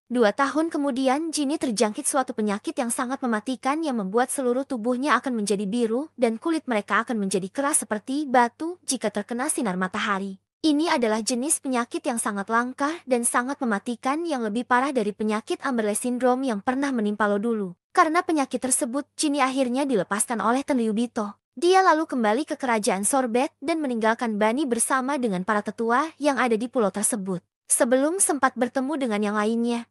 2 tahun kemudian, Jinny terjangkit suatu penyakit yang sangat mematikan yang membuat seluruh tubuhnya akan menjadi biru dan kulit mereka akan menjadi keras seperti batu jika terkena sinar matahari. Ini adalah jenis penyakit yang sangat langka dan sangat mematikan yang lebih parah dari penyakit Amberley Syndrome yang pernah menimpa lo dulu. Karena penyakit tersebut, Jinny akhirnya dilepaskan oleh Tenryubito. Dia lalu kembali ke kerajaan Sorbet dan meninggalkan Bani bersama dengan para tetua yang ada di pulau tersebut. Sebelum sempat bertemu dengan yang lainnya,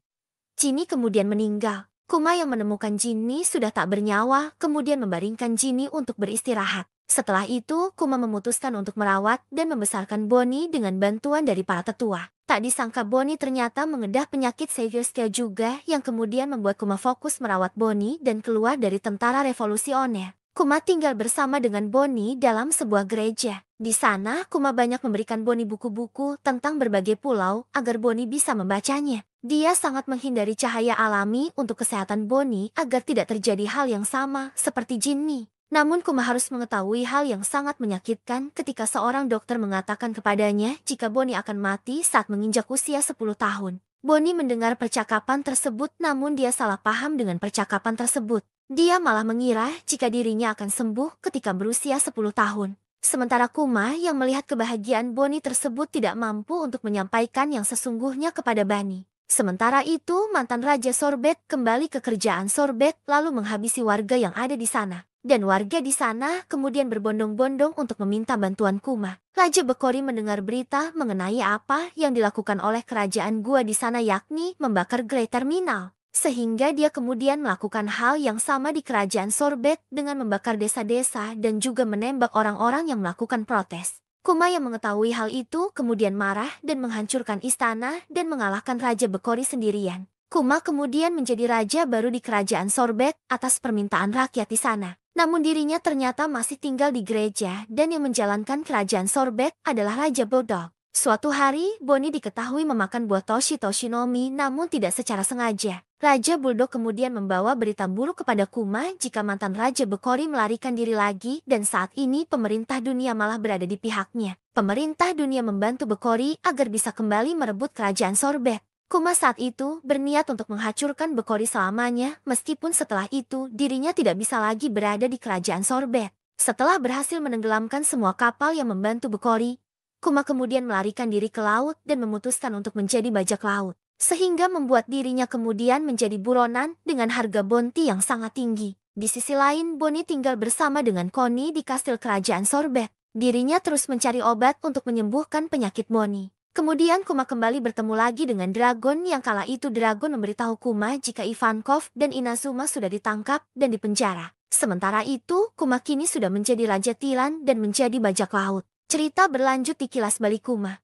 Jinny kemudian meninggal. Kuma yang menemukan Jinny sudah tak bernyawa, kemudian membaringkan Jinny untuk beristirahat. Setelah itu, Kuma memutuskan untuk merawat dan membesarkan Bonnie dengan bantuan dari para tetua. Tak disangka Bonnie ternyata mengedah penyakit Savior Scale juga yang kemudian membuat Kuma fokus merawat Bonnie dan keluar dari tentara revolusioner. Kuma tinggal bersama dengan Bonnie dalam sebuah gereja. Di sana, Kuma banyak memberikan Bonnie buku-buku tentang berbagai pulau agar Bonnie bisa membacanya. Dia sangat menghindari cahaya alami untuk kesehatan Bonnie agar tidak terjadi hal yang sama seperti Jinny. Namun Kuma harus mengetahui hal yang sangat menyakitkan ketika seorang dokter mengatakan kepadanya jika Bonnie akan mati saat menginjak usia 10 tahun. Bonnie mendengar percakapan tersebut namun dia salah paham dengan percakapan tersebut. Dia malah mengira jika dirinya akan sembuh ketika berusia 10 tahun. Sementara Kuma yang melihat kebahagiaan Bonnie tersebut tidak mampu untuk menyampaikan yang sesungguhnya kepada Bani. Sementara itu, mantan Raja Sorbet kembali ke kerajaan Sorbet lalu menghabisi warga yang ada di sana. Dan warga di sana kemudian berbondong-bondong untuk meminta bantuan Kuma. Raja Bekori mendengar berita mengenai apa yang dilakukan oleh kerajaan gua di sana yakni membakar Great Terminal. Sehingga dia kemudian melakukan hal yang sama di kerajaan Sorbet dengan membakar desa-desa dan juga menembak orang-orang yang melakukan protes. Kuma yang mengetahui hal itu kemudian marah dan menghancurkan istana dan mengalahkan Raja Bekori sendirian. Kuma kemudian menjadi raja baru di kerajaan Sorbet atas permintaan rakyat di sana. Namun dirinya ternyata masih tinggal di gereja dan yang menjalankan kerajaan Sorbet adalah Raja Bodog. Suatu hari, Bonnie diketahui memakan buah Toshi-Toshinomi namun tidak secara sengaja. Raja Bulldog kemudian membawa berita buruk kepada Kuma jika mantan Raja Bekori melarikan diri lagi dan saat ini pemerintah dunia malah berada di pihaknya. Pemerintah dunia membantu Bekori agar bisa kembali merebut kerajaan Sorbet. Kuma saat itu berniat untuk menghancurkan Bekori selamanya meskipun setelah itu dirinya tidak bisa lagi berada di kerajaan Sorbet. Setelah berhasil menenggelamkan semua kapal yang membantu Bekori, Kuma kemudian melarikan diri ke laut dan memutuskan untuk menjadi bajak laut. Sehingga membuat dirinya kemudian menjadi buronan dengan harga bounty yang sangat tinggi. Di sisi lain, Bonnie tinggal bersama dengan Connie di kastil kerajaan Sorbet. Dirinya terus mencari obat untuk menyembuhkan penyakit Bonnie. Kemudian Kuma kembali bertemu lagi dengan Dragon yang kala itu Dragon memberitahu Kuma jika Ivankov dan Inazuma sudah ditangkap dan dipenjara. Sementara itu, Kuma kini sudah menjadi Raja Tiran dan menjadi bajak laut. Cerita berlanjut di Kilas Balik Kuma.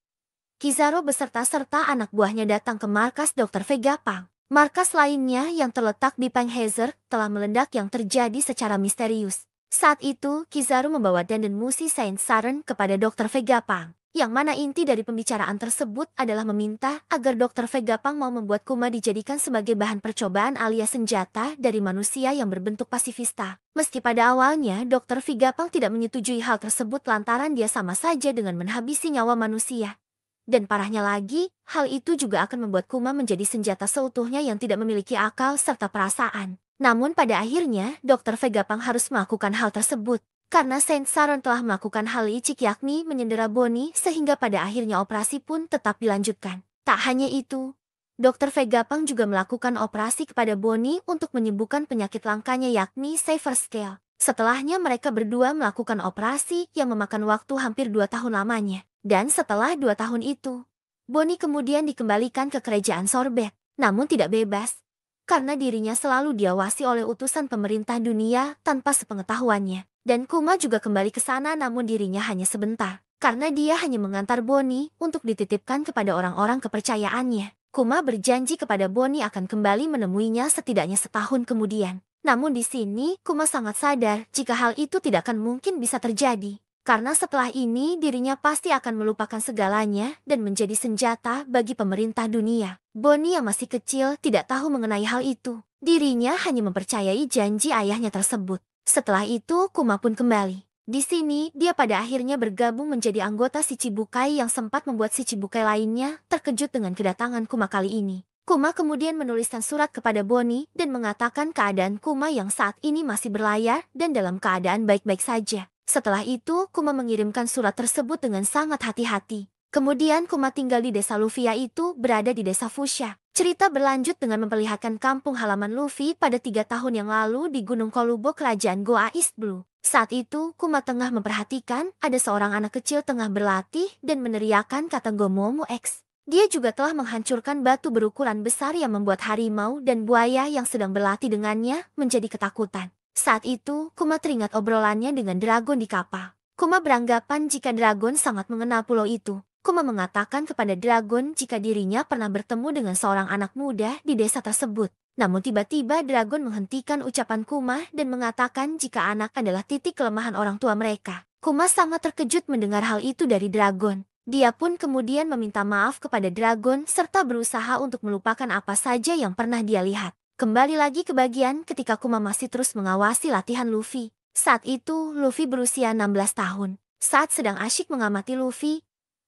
Kizaru beserta anak buahnya datang ke markas Dr. Vegapunk. Markas lainnya yang terletak di Penghazer telah meledak yang terjadi secara misterius. Saat itu, Kizaru membawa dandan musi Saint Saren kepada Dr. Vegapunk. Yang mana inti dari pembicaraan tersebut adalah meminta agar Dr. Vegapunk mau membuat Kuma dijadikan sebagai bahan percobaan alias senjata dari manusia yang berbentuk pasifista. Meski pada awalnya Dr. Vegapunk tidak menyetujui hal tersebut lantaran dia sama saja dengan menghabisi nyawa manusia. Dan parahnya lagi, hal itu juga akan membuat Kuma menjadi senjata seutuhnya yang tidak memiliki akal serta perasaan. Namun pada akhirnya, Dr. Vegapunk harus melakukan hal tersebut. Karena Saint Saron telah melakukan hal licik yakni menyendera Bonnie sehingga pada akhirnya operasi pun tetap dilanjutkan. Tak hanya itu, Dr. Vegapunk juga melakukan operasi kepada Bonnie untuk menyembuhkan penyakit langkanya yakni Savior Scale. Setelahnya mereka berdua melakukan operasi yang memakan waktu hampir 2 tahun lamanya. Dan setelah 2 tahun itu, Bonnie kemudian dikembalikan ke kerajaan Sorbet, namun tidak bebas, karena dirinya selalu diawasi oleh utusan pemerintah dunia tanpa sepengetahuannya. Dan Kuma juga kembali ke sana namun dirinya hanya sebentar, karena dia hanya mengantar Bonnie untuk dititipkan kepada orang-orang kepercayaannya. Kuma berjanji kepada Bonnie akan kembali menemuinya setidaknya setahun kemudian. Namun di sini, Kuma sangat sadar jika hal itu tidak akan mungkin bisa terjadi. Karena setelah ini dirinya pasti akan melupakan segalanya dan menjadi senjata bagi pemerintah dunia. Bonnie yang masih kecil tidak tahu mengenai hal itu. Dirinya hanya mempercayai janji ayahnya tersebut. Setelah itu Kuma pun kembali. Di sini dia pada akhirnya bergabung menjadi anggota Shichibukai yang sempat membuat Shichibukai lainnya terkejut dengan kedatangan Kuma kali ini. Kuma kemudian menuliskan surat kepada Bonnie dan mengatakan keadaan Kuma yang saat ini masih berlayar dan dalam keadaan baik-baik saja. Setelah itu, Kuma mengirimkan surat tersebut dengan sangat hati-hati. Kemudian Kuma tinggal di desa Lufia itu berada di desa Fuchsia. Cerita berlanjut dengan memperlihatkan kampung halaman Luffy pada 3 tahun yang lalu di Gunung Kolubo Kerajaan Goa East Blue. Saat itu, Kuma tengah memperhatikan ada seorang anak kecil tengah berlatih dan meneriakkan kata Gomomo X. Dia juga telah menghancurkan batu berukuran besar yang membuat harimau dan buaya yang sedang berlatih dengannya menjadi ketakutan. Saat itu, Kuma teringat obrolannya dengan dragon di kapal. Kuma beranggapan jika dragon sangat mengenal pulau itu. Kuma mengatakan kepada dragon jika dirinya pernah bertemu dengan seorang anak muda di desa tersebut. Namun tiba-tiba dragon menghentikan ucapan Kuma dan mengatakan jika anak adalah titik kelemahan orang tua mereka. Kuma sangat terkejut mendengar hal itu dari dragon. Dia pun kemudian meminta maaf kepada dragon serta berusaha untuk melupakan apa saja yang pernah dia lihat. Kembali lagi ke bagian ketika Kuma masih terus mengawasi latihan Luffy. Saat itu, Luffy berusia 16 tahun. Saat sedang asyik mengamati Luffy,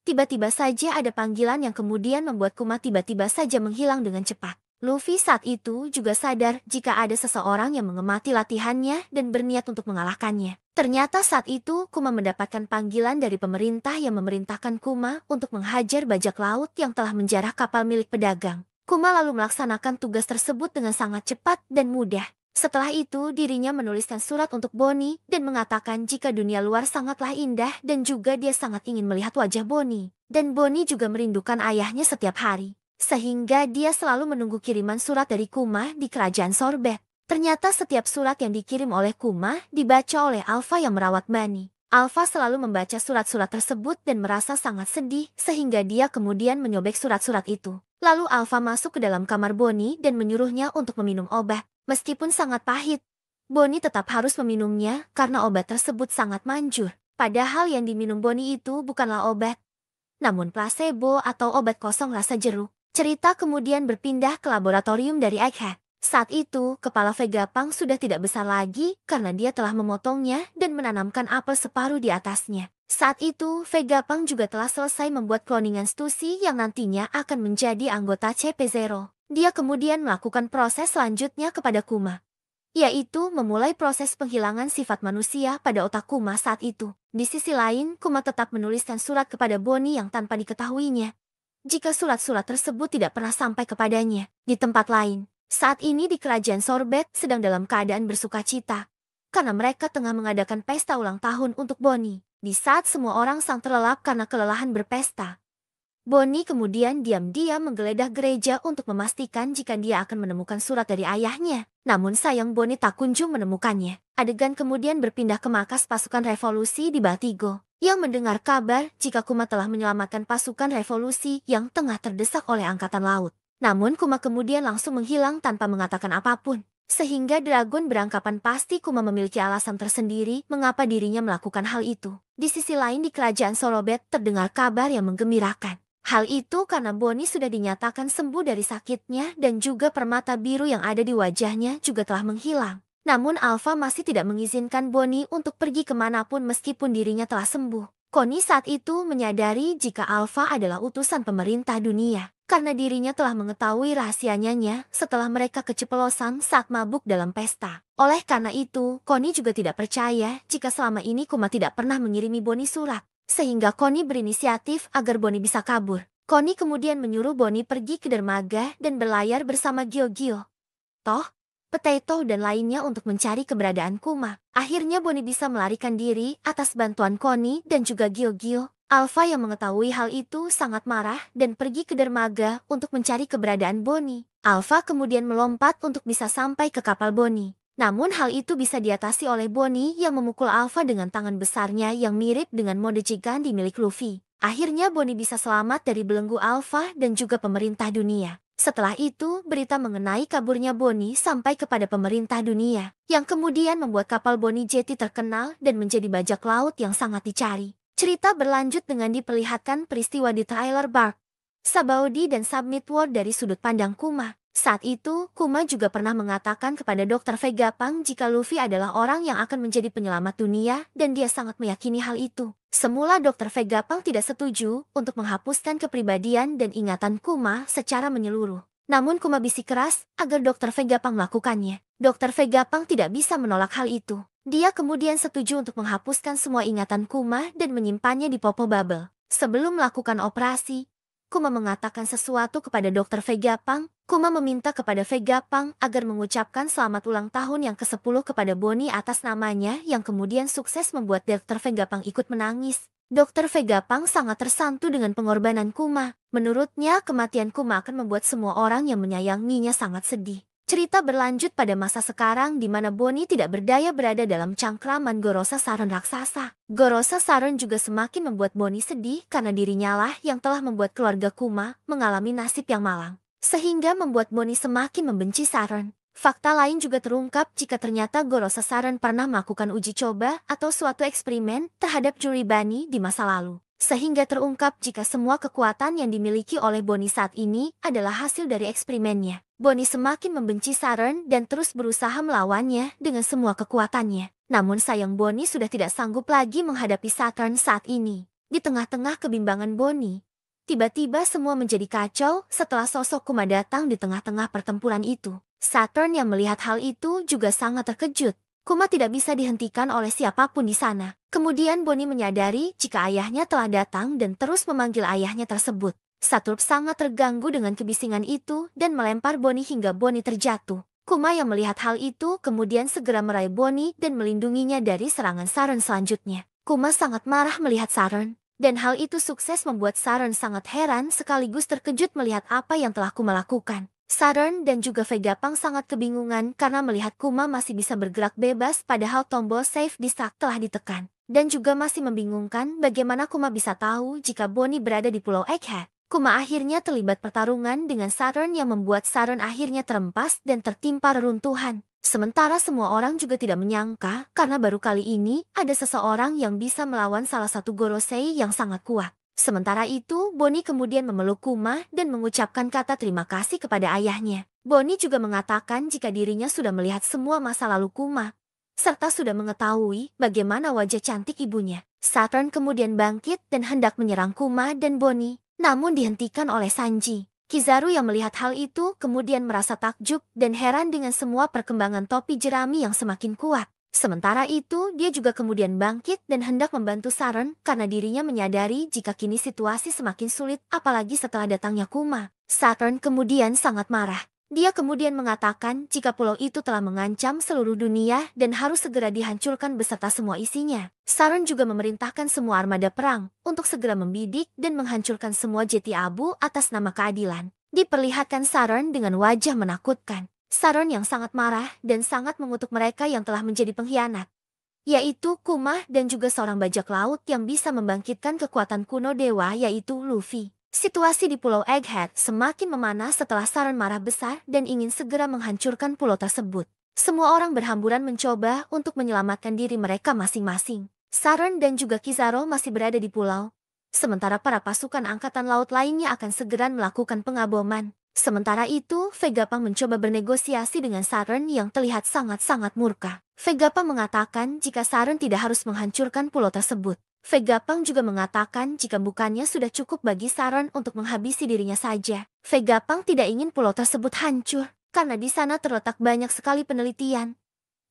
tiba-tiba saja ada panggilan yang kemudian membuat Kuma tiba-tiba saja menghilang dengan cepat. Luffy saat itu juga sadar jika ada seseorang yang mengemati latihannya dan berniat untuk mengalahkannya. Ternyata saat itu Kuma mendapatkan panggilan dari pemerintah yang memerintahkan Kuma untuk menghajar bajak laut yang telah menjarah kapal milik pedagang. Kuma lalu melaksanakan tugas tersebut dengan sangat cepat dan mudah. Setelah itu dirinya menuliskan surat untuk Bonnie dan mengatakan jika dunia luar sangatlah indah dan juga dia sangat ingin melihat wajah Bonnie. Dan Bonnie juga merindukan ayahnya setiap hari. Sehingga dia selalu menunggu kiriman surat dari Kuma di kerajaan Sorbet. Ternyata setiap surat yang dikirim oleh Kuma dibaca oleh Alpha yang merawat Bunny. Alpha selalu membaca surat-surat tersebut dan merasa sangat sedih sehingga dia kemudian menyobek surat-surat itu. Lalu Alpha masuk ke dalam kamar Bonnie dan menyuruhnya untuk meminum obat. Meskipun sangat pahit, Bonnie tetap harus meminumnya karena obat tersebut sangat manjur. Padahal yang diminum Bonnie itu bukanlah obat, namun placebo atau obat kosong rasa jeruk. Cerita kemudian berpindah ke laboratorium dari Egghead. Saat itu, kepala Vegapunk sudah tidak besar lagi karena dia telah memotongnya dan menanamkan apel separuh di atasnya. Saat itu, Vegapunk juga telah selesai membuat kloningan Stussy yang nantinya akan menjadi anggota CP0. Dia kemudian melakukan proses selanjutnya kepada Kuma, yaitu memulai proses penghilangan sifat manusia pada otak Kuma saat itu. Di sisi lain, Kuma tetap menuliskan surat kepada Bonnie yang tanpa diketahuinya jika surat-surat tersebut tidak pernah sampai kepadanya. Di tempat lain, saat ini di kerajaan Sorbet sedang dalam keadaan bersuka cita karena mereka tengah mengadakan pesta ulang tahun untuk Bonnie. Di saat semua orang sang terlelap karena kelelahan berpesta, Bonnie kemudian diam-diam menggeledah gereja untuk memastikan jika dia akan menemukan surat dari ayahnya. Namun sayang Bonnie tak kunjung menemukannya. Adegan kemudian berpindah ke markas pasukan revolusi di Batigo, yang mendengar kabar jika Kuma telah menyelamatkan pasukan revolusi yang tengah terdesak oleh angkatan laut. Namun Kuma kemudian langsung menghilang tanpa mengatakan apapun. Sehingga Dragon beranggapan pasti Kuma memiliki alasan tersendiri mengapa dirinya melakukan hal itu. Di sisi lain di kerajaan Sorobet terdengar kabar yang menggembirakan. Hal itu karena Bonnie sudah dinyatakan sembuh dari sakitnya dan juga permata biru yang ada di wajahnya juga telah menghilang. Namun Alpha masih tidak mengizinkan Bonnie untuk pergi kemanapun meskipun dirinya telah sembuh. Connie saat itu menyadari jika Alpha adalah utusan pemerintah dunia, karena dirinya telah mengetahui rahasianya setelah mereka keceplosan saat mabuk dalam pesta. Oleh karena itu, Connie juga tidak percaya jika selama ini Kuma tidak pernah mengirimi Bonnie surat. Sehingga Connie berinisiatif agar Bonnie bisa kabur. Connie kemudian menyuruh Bonnie pergi ke dermaga dan berlayar bersama Gyogyo, Toh, Potato dan lainnya untuk mencari keberadaan Kuma. Akhirnya Bonnie bisa melarikan diri atas bantuan Connie dan juga Gyogyo. Alpha yang mengetahui hal itu sangat marah dan pergi ke dermaga untuk mencari keberadaan Bonnie. Alpha kemudian melompat untuk bisa sampai ke kapal Bonnie. Namun hal itu bisa diatasi oleh Bonnie yang memukul Alpha dengan tangan besarnya yang mirip dengan mode Gigandi milik Luffy. Akhirnya Bonnie bisa selamat dari belenggu Alpha dan juga pemerintah dunia. Setelah itu, berita mengenai kaburnya Bonnie sampai kepada pemerintah dunia, yang kemudian membuat kapal Bonnie Jetty terkenal dan menjadi bajak laut yang sangat dicari. Cerita berlanjut dengan diperlihatkan peristiwa di Trailer Bark, Sabaody dan Submit World dari sudut pandang Kuma. Saat itu, Kuma juga pernah mengatakan kepada Dr. Vegapunk jika Luffy adalah orang yang akan menjadi penyelamat dunia dan dia sangat meyakini hal itu. Semula Dr. Vegapunk tidak setuju untuk menghapuskan kepribadian dan ingatan Kuma secara menyeluruh. Namun Kuma bersikeras agar Dr. Vegapunk melakukannya. Dr. Vegapunk tidak bisa menolak hal itu. Dia kemudian setuju untuk menghapuskan semua ingatan Kuma dan menyimpannya di Popo Bubble. Sebelum melakukan operasi, Kuma mengatakan sesuatu kepada Dr. Vegapunk. Kuma meminta kepada Vegapunk agar mengucapkan selamat ulang tahun yang ke-10 kepada Bonnie atas namanya yang kemudian sukses membuat Dr. Vegapunk ikut menangis. Dr. Vegapunk sangat tersantu dengan pengorbanan Kuma. Menurutnya, kematian Kuma akan membuat semua orang yang menyayanginya sangat sedih. Cerita berlanjut pada masa sekarang di mana Bonnie tidak berdaya berada dalam cangkraman Gorosa Saron raksasa. Gorosa Saron juga semakin membuat Bonnie sedih karena dirinya lah yang telah membuat keluarga Kuma mengalami nasib yang malang. Sehingga membuat Bonnie semakin membenci Saron. Fakta lain juga terungkap jika ternyata Gorosa Saron pernah melakukan uji coba atau suatu eksperimen terhadap Juri Bani di masa lalu. Sehingga terungkap jika semua kekuatan yang dimiliki oleh Bonnie saat ini adalah hasil dari eksperimennya. Bonnie semakin membenci Saron dan terus berusaha melawannya dengan semua kekuatannya. Namun sayang Bonnie sudah tidak sanggup lagi menghadapi Saron saat ini. Di tengah-tengah kebimbangan Bonnie, tiba-tiba semua menjadi kacau setelah sosok Kuma datang di tengah-tengah pertempuran itu. Saron yang melihat hal itu juga sangat terkejut. Kuma tidak bisa dihentikan oleh siapapun di sana. Kemudian Bonnie menyadari jika ayahnya telah datang dan terus memanggil ayahnya tersebut. Saturn sangat terganggu dengan kebisingan itu dan melempar Bonnie hingga Bonnie terjatuh. Kuma yang melihat hal itu kemudian segera meraih Bonnie dan melindunginya dari serangan Saron selanjutnya. Kuma sangat marah melihat Saron, dan hal itu sukses membuat Saron sangat heran sekaligus terkejut melihat apa yang telah Kuma lakukan. Saron dan juga Vegapunk sangat kebingungan karena melihat Kuma masih bisa bergerak bebas padahal tombol save di Stark telah ditekan. Dan juga masih membingungkan bagaimana Kuma bisa tahu jika Bonnie berada di Pulau Egghead. Kuma akhirnya terlibat pertarungan dengan Saron yang membuat Saron akhirnya terempas dan tertimpa reruntuhan. Sementara semua orang juga tidak menyangka karena baru kali ini ada seseorang yang bisa melawan salah satu Gorosei yang sangat kuat. Sementara itu, Bonnie kemudian memeluk Kuma dan mengucapkan kata terima kasih kepada ayahnya. Bonnie juga mengatakan jika dirinya sudah melihat semua masa lalu Kuma, serta sudah mengetahui bagaimana wajah cantik ibunya. Saron kemudian bangkit dan hendak menyerang Kuma dan Bonnie, namun dihentikan oleh Sanji. Kizaru yang melihat hal itu kemudian merasa takjub dan heran dengan semua perkembangan topi jerami yang semakin kuat. Sementara itu, dia juga kemudian bangkit dan hendak membantu Saron karena dirinya menyadari jika kini situasi semakin sulit apalagi setelah datangnya Kuma. Saron kemudian sangat marah. Dia kemudian mengatakan jika pulau itu telah mengancam seluruh dunia dan harus segera dihancurkan beserta semua isinya. Saron juga memerintahkan semua armada perang untuk segera membidik dan menghancurkan semua jeti abu atas nama keadilan. Diperlihatkan Saron dengan wajah menakutkan. Saron yang sangat marah dan sangat mengutuk mereka yang telah menjadi pengkhianat, yaitu Kuma dan juga seorang bajak laut yang bisa membangkitkan kekuatan kuno dewa yaitu Luffy. Situasi di Pulau Egghead semakin memanas setelah Saron marah besar dan ingin segera menghancurkan pulau tersebut. Semua orang berhamburan mencoba untuk menyelamatkan diri mereka masing-masing. Saron dan juga Kizaru masih berada di pulau, sementara para pasukan angkatan laut lainnya akan segera melakukan pengaboman. Sementara itu, Vegapunk mencoba bernegosiasi dengan Saron yang terlihat sangat-sangat murka. Vegapunk mengatakan jika Saron tidak harus menghancurkan pulau tersebut. Vegapunk juga mengatakan jika bukannya sudah cukup bagi Saron untuk menghabisi dirinya saja. Vegapunk tidak ingin pulau tersebut hancur, karena di sana terletak banyak sekali penelitian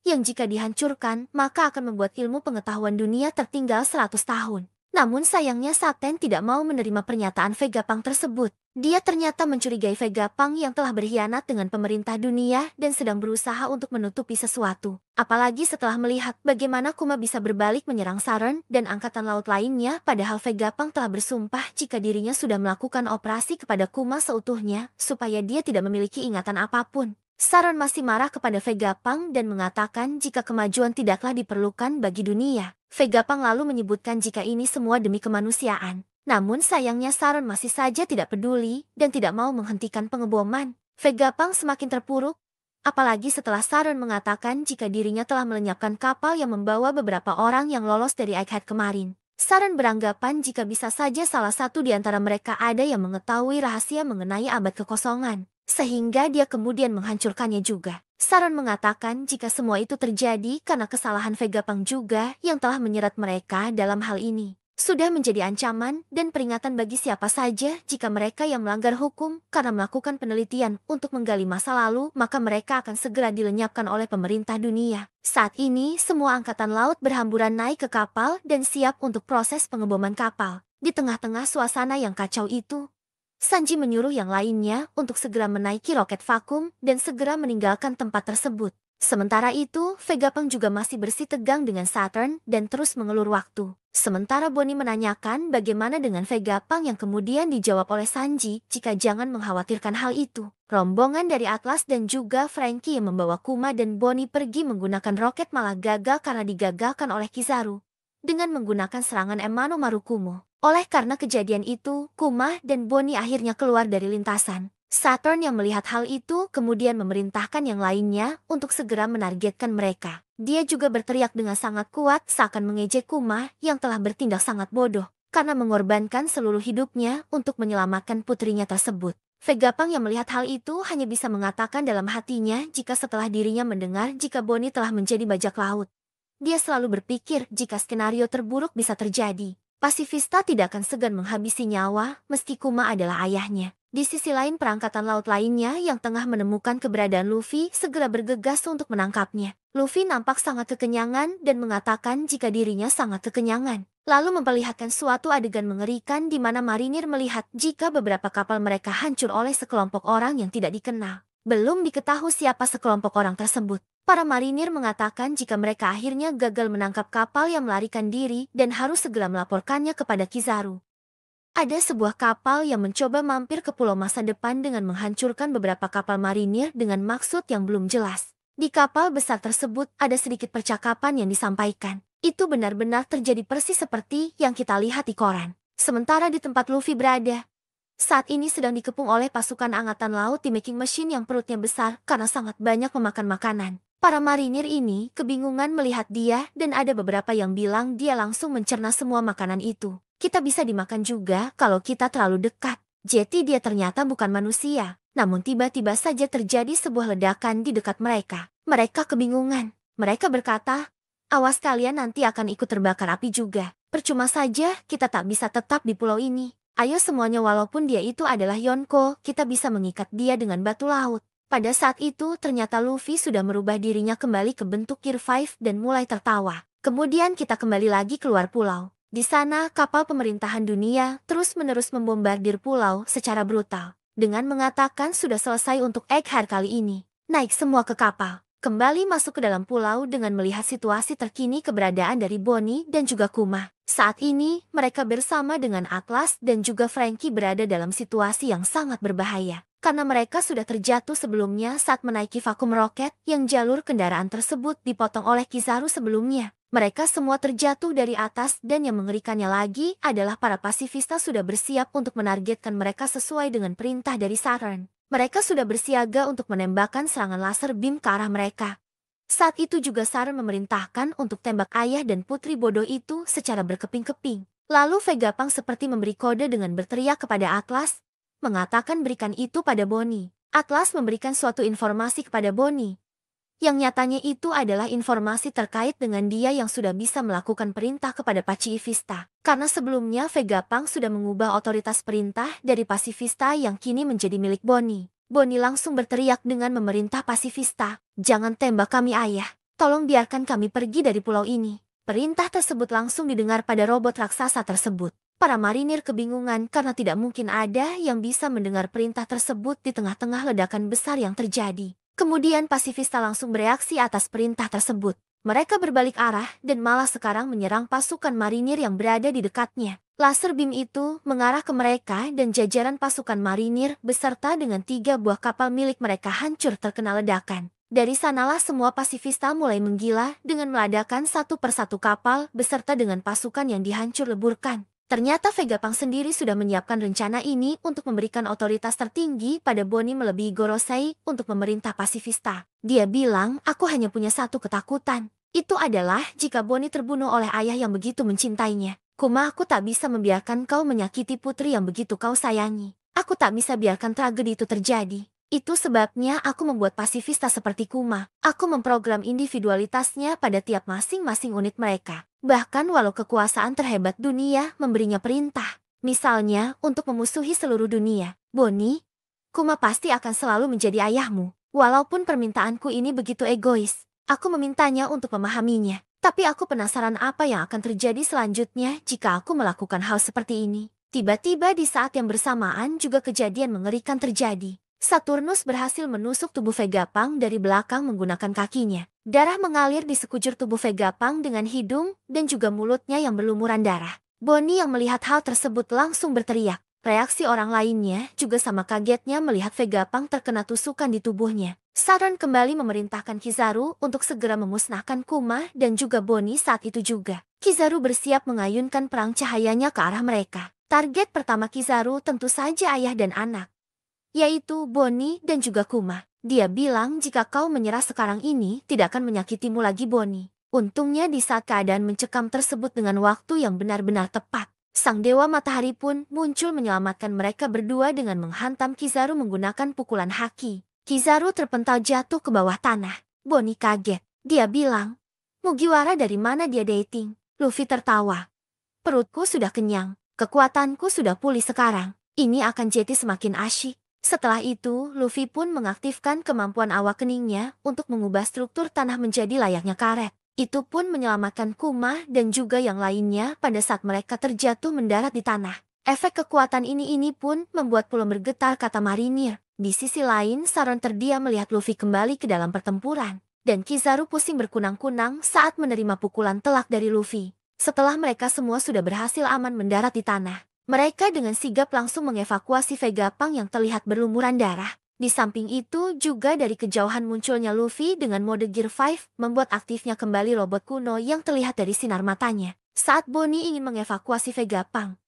yang jika dihancurkan, maka akan membuat ilmu pengetahuan dunia tertinggal 100 tahun. Namun sayangnya Saten tidak mau menerima pernyataan Vegapunk tersebut. Dia ternyata mencurigai Vegapunk yang telah berkhianat dengan pemerintah dunia dan sedang berusaha untuk menutupi sesuatu. Apalagi setelah melihat bagaimana Kuma bisa berbalik menyerang Saron dan angkatan laut lainnya padahal Vegapunk telah bersumpah jika dirinya sudah melakukan operasi kepada Kuma seutuhnya supaya dia tidak memiliki ingatan apapun. Saron masih marah kepada Vegapunk dan mengatakan jika kemajuan tidaklah diperlukan bagi dunia. Vegapunk lalu menyebutkan jika ini semua demi kemanusiaan. Namun sayangnya Saron masih saja tidak peduli dan tidak mau menghentikan pengeboman. Vegapunk semakin terpuruk, apalagi setelah Saron mengatakan jika dirinya telah melenyapkan kapal yang membawa beberapa orang yang lolos dari Egghead kemarin. Saron beranggapan jika bisa saja salah satu di antara mereka ada yang mengetahui rahasia mengenai abad kekosongan, sehingga dia kemudian menghancurkannya juga. Saron mengatakan jika semua itu terjadi karena kesalahan Vegapunk juga yang telah menyerat mereka dalam hal ini. sudah menjadi ancaman dan peringatan bagi siapa saja jika mereka yang melanggar hukum karena melakukan penelitian untuk menggali masa lalu, maka mereka akan segera dilenyapkan oleh pemerintah dunia. Saat ini, semua angkatan laut berhamburan naik ke kapal dan siap untuk proses pengeboman kapal. Di tengah-tengah suasana yang kacau itu, Sanji menyuruh yang lainnya untuk segera menaiki roket vakum dan segera meninggalkan tempat tersebut. Sementara itu, Vegapunk juga masih bersitegang dengan Saturn dan terus mengelur waktu. Sementara Bonnie menanyakan bagaimana dengan Vegapunk yang kemudian dijawab oleh Sanji jika jangan mengkhawatirkan hal itu. Rombongan dari Atlas dan juga Frankie yang membawa Kuma dan Bonnie pergi menggunakan roket malah gagal karena digagalkan oleh Kizaru dengan menggunakan serangan Emano Marukumo. Oleh karena kejadian itu, Kuma dan Bonnie akhirnya keluar dari lintasan. Saturn yang melihat hal itu kemudian memerintahkan yang lainnya untuk segera menargetkan mereka. Dia juga berteriak dengan sangat kuat seakan mengejek Kuma yang telah bertindak sangat bodoh karena mengorbankan seluruh hidupnya untuk menyelamatkan putrinya tersebut. Vegapunk yang melihat hal itu hanya bisa mengatakan dalam hatinya jika setelah dirinya mendengar jika Bonnie telah menjadi bajak laut. Dia selalu berpikir jika skenario terburuk bisa terjadi. Pasifista tidak akan segan menghabisi nyawa meski Kuma adalah ayahnya. Di sisi lain perangkatan laut lainnya yang tengah menemukan keberadaan Luffy segera bergegas untuk menangkapnya. Luffy nampak sangat kekenyangan dan mengatakan jika dirinya sangat kekenyangan. Lalu memperlihatkan suatu adegan mengerikan di mana marinir melihat jika beberapa kapal mereka hancur oleh sekelompok orang yang tidak dikenal. Belum diketahui siapa sekelompok orang tersebut. Para marinir mengatakan jika mereka akhirnya gagal menangkap kapal yang melarikan diri dan harus segera melaporkannya kepada Kizaru. Ada sebuah kapal yang mencoba mampir ke pulau masa depan dengan menghancurkan beberapa kapal marinir dengan maksud yang belum jelas. Di kapal besar tersebut ada sedikit percakapan yang disampaikan. Itu benar-benar terjadi persis seperti yang kita lihat di koran. Sementara di tempat Luffy berada, saat ini sedang dikepung oleh pasukan angkatan laut di Making Machine yang perutnya besar karena sangat banyak memakan makanan. Para marinir ini kebingungan melihat dia dan ada beberapa yang bilang dia langsung mencerna semua makanan itu. Kita bisa dimakan juga kalau kita terlalu dekat. Jadi dia ternyata bukan manusia. Namun tiba-tiba saja terjadi sebuah ledakan di dekat mereka. Mereka kebingungan. Mereka berkata, awas kalian nanti akan ikut terbakar api juga. Percuma saja kita tak bisa tetap di pulau ini. Ayo semuanya walaupun dia itu adalah Yonko, kita bisa mengikat dia dengan batu laut. Pada saat itu ternyata Luffy sudah merubah dirinya kembali ke bentuk Gear 5 dan mulai tertawa. Kemudian kita kembali lagi keluar pulau. Di sana kapal pemerintahan dunia terus-menerus membombardir pulau secara brutal. Dengan mengatakan sudah selesai untuk Egghead kali ini. Naik semua ke kapal. Kembali masuk ke dalam pulau dengan melihat situasi terkini keberadaan dari Bonnie dan juga Kuma. Saat ini, mereka bersama dengan Atlas dan juga Frankie berada dalam situasi yang sangat berbahaya. Karena mereka sudah terjatuh sebelumnya saat menaiki vakum roket yang jalur kendaraan tersebut dipotong oleh Kizaru sebelumnya. Mereka semua terjatuh dari atas dan yang mengerikannya lagi adalah para pasifista sudah bersiap untuk menargetkan mereka sesuai dengan perintah dari Saturn. Mereka sudah bersiaga untuk menembakkan serangan laser beam ke arah mereka. Saat itu juga Saturn memerintahkan untuk tembak ayah dan putri bodoh itu secara berkeping-keping. Lalu Vegapunk seperti memberi kode dengan berteriak kepada Atlas, mengatakan berikan itu pada Bonnie. Atlas memberikan suatu informasi kepada Bonnie. Yang nyatanya itu adalah informasi terkait dengan dia yang sudah bisa melakukan perintah kepada Pacifista. Karena sebelumnya Vegapunk sudah mengubah otoritas perintah dari Pasifista yang kini menjadi milik Bonnie. Bonnie langsung berteriak dengan memerintah Pasifista, jangan tembak kami ayah, tolong biarkan kami pergi dari pulau ini. Perintah tersebut langsung didengar pada robot raksasa tersebut. Para marinir kebingungan karena tidak mungkin ada yang bisa mendengar perintah tersebut di tengah-tengah ledakan besar yang terjadi. Kemudian Pasifista langsung bereaksi atas perintah tersebut. Mereka berbalik arah dan malah sekarang menyerang pasukan marinir yang berada di dekatnya. Laser beam itu mengarah ke mereka dan jajaran pasukan marinir beserta dengan 3 buah kapal milik mereka hancur terkena ledakan. Dari sanalah semua Pasifista mulai menggila dengan meledakkan satu persatu kapal beserta dengan pasukan yang dihancur leburkan. Ternyata Vegapunk sendiri sudah menyiapkan rencana ini untuk memberikan otoritas tertinggi pada Bonnie melebihi Gorosei untuk memerintah Pasifista. Dia bilang, aku hanya punya satu ketakutan. Itu adalah jika Bonnie terbunuh oleh ayah yang begitu mencintainya. Kuma, aku tak bisa membiarkan kau menyakiti putri yang begitu kau sayangi. Aku tak bisa biarkan tragedi itu terjadi. Itu sebabnya aku membuat pasifista seperti Kuma. Aku memprogram individualitasnya pada tiap masing-masing unit mereka. Bahkan walau kekuasaan terhebat dunia memberinya perintah. Misalnya, untuk memusuhi seluruh dunia. Bonnie, Kuma pasti akan selalu menjadi ayahmu. Walaupun permintaanku ini begitu egois, aku memintanya untuk memahaminya. Tapi aku penasaran apa yang akan terjadi selanjutnya jika aku melakukan hal seperti ini. Tiba-tiba di saat yang bersamaan juga kejadian mengerikan terjadi. Saturnus berhasil menusuk tubuh Vegapunk dari belakang menggunakan kakinya. Darah mengalir di sekujur tubuh Vegapunk dengan hidung dan juga mulutnya yang berlumuran darah. Bonnie yang melihat hal tersebut langsung berteriak. Reaksi orang lainnya juga sama kagetnya melihat Vegapunk terkena tusukan di tubuhnya. Saturn kembali memerintahkan Kizaru untuk segera memusnahkan Kuma dan juga Bonnie saat itu juga. Kizaru bersiap mengayunkan perang cahayanya ke arah mereka. Target pertama Kizaru tentu saja ayah dan anak, yaitu Bonnie dan juga Kuma. Dia bilang jika kau menyerah sekarang ini tidak akan menyakitimu lagi Bonnie. Untungnya di saat keadaan mencekam tersebut dengan waktu yang benar-benar tepat, Sang Dewa Matahari pun muncul menyelamatkan mereka berdua dengan menghantam Kizaru menggunakan pukulan haki. Kizaru terpental jatuh ke bawah tanah. Bonnie kaget. Dia bilang, Mugiwara dari mana dia dating? Luffy tertawa. Perutku sudah kenyang. Kekuatanku sudah pulih sekarang. Ini akan jadi semakin asyik. Setelah itu, Luffy pun mengaktifkan kemampuan awakeningnya untuk mengubah struktur tanah menjadi layaknya karet. Itu pun menyelamatkan Kuma dan juga yang lainnya pada saat mereka terjatuh mendarat di tanah. Efek kekuatan ini pun membuat pulau bergetar, kata marinir. Di sisi lain, Saron terdiam melihat Luffy kembali ke dalam pertempuran. Dan Kizaru pusing berkunang-kunang saat menerima pukulan telak dari Luffy. Setelah mereka semua sudah berhasil aman mendarat di tanah, mereka dengan sigap langsung mengevakuasi Vegapunk yang terlihat berlumuran darah. Di samping itu juga dari kejauhan munculnya Luffy dengan mode Gear 5 membuat aktifnya kembali robot kuno yang terlihat dari sinar matanya. Saat Bonnie ingin mengevakuasi Vegapunk,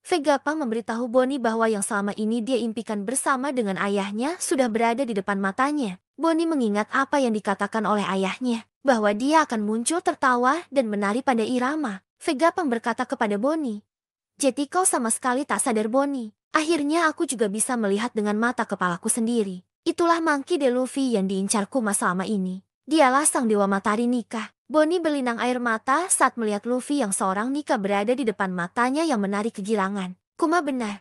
Vegapunk memberitahu Bonnie bahwa yang selama ini dia impikan bersama dengan ayahnya sudah berada di depan matanya. Bonnie mengingat apa yang dikatakan oleh ayahnya, bahwa dia akan muncul tertawa dan menari pada irama. Vegapunk berkata kepada Bonnie, jadi kau sama sekali tak sadar Bonnie. Akhirnya aku juga bisa melihat dengan mata kepalaku sendiri. Itulah Monkey D. Luffy yang diincar Kuma selama ini. Dialah sang dewa matahari nikah. Bonnie berlinang air mata saat melihat Luffy yang seorang nikah berada di depan matanya yang menarik kegirangan. Kuma benar.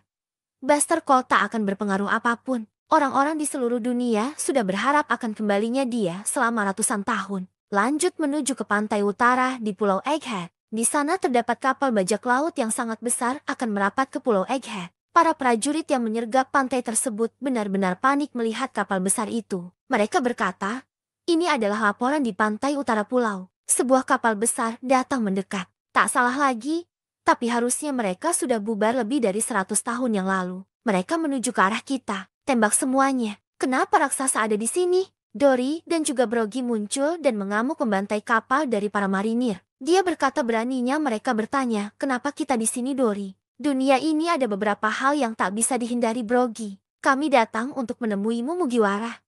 Buster Call tak akan berpengaruh apapun. Orang-orang di seluruh dunia sudah berharap akan kembalinya dia selama ratusan tahun. Lanjut menuju ke pantai utara di Pulau Egghead. Di sana terdapat kapal bajak laut yang sangat besar akan merapat ke Pulau Egghead. Para prajurit yang menyergap pantai tersebut benar-benar panik melihat kapal besar itu. Mereka berkata, ini adalah laporan di pantai utara pulau. Sebuah kapal besar datang mendekat. Tak salah lagi, tapi harusnya mereka sudah bubar lebih dari 100 tahun yang lalu. Mereka menuju ke arah kita. Tembak semuanya. Kenapa raksasa ada di sini? Dory dan juga Brogy muncul dan mengamuk membantai kapal dari para marinir. Dia berkata beraninya mereka bertanya, kenapa kita di sini Dory? Dunia ini ada beberapa hal yang tak bisa dihindari Brogy. Kami datang untuk menemuimu Mugiwara.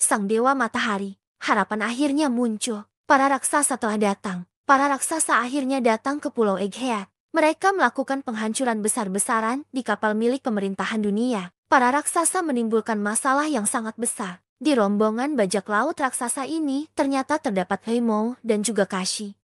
Sang Dewa Matahari. Harapan akhirnya muncul. Para raksasa telah datang. Para raksasa akhirnya datang ke Pulau Egghead. Mereka melakukan penghancuran besar-besaran di kapal milik pemerintahan dunia. Para raksasa menimbulkan masalah yang sangat besar. Di rombongan bajak laut raksasa ini ternyata terdapat Heimou dan juga Kashi.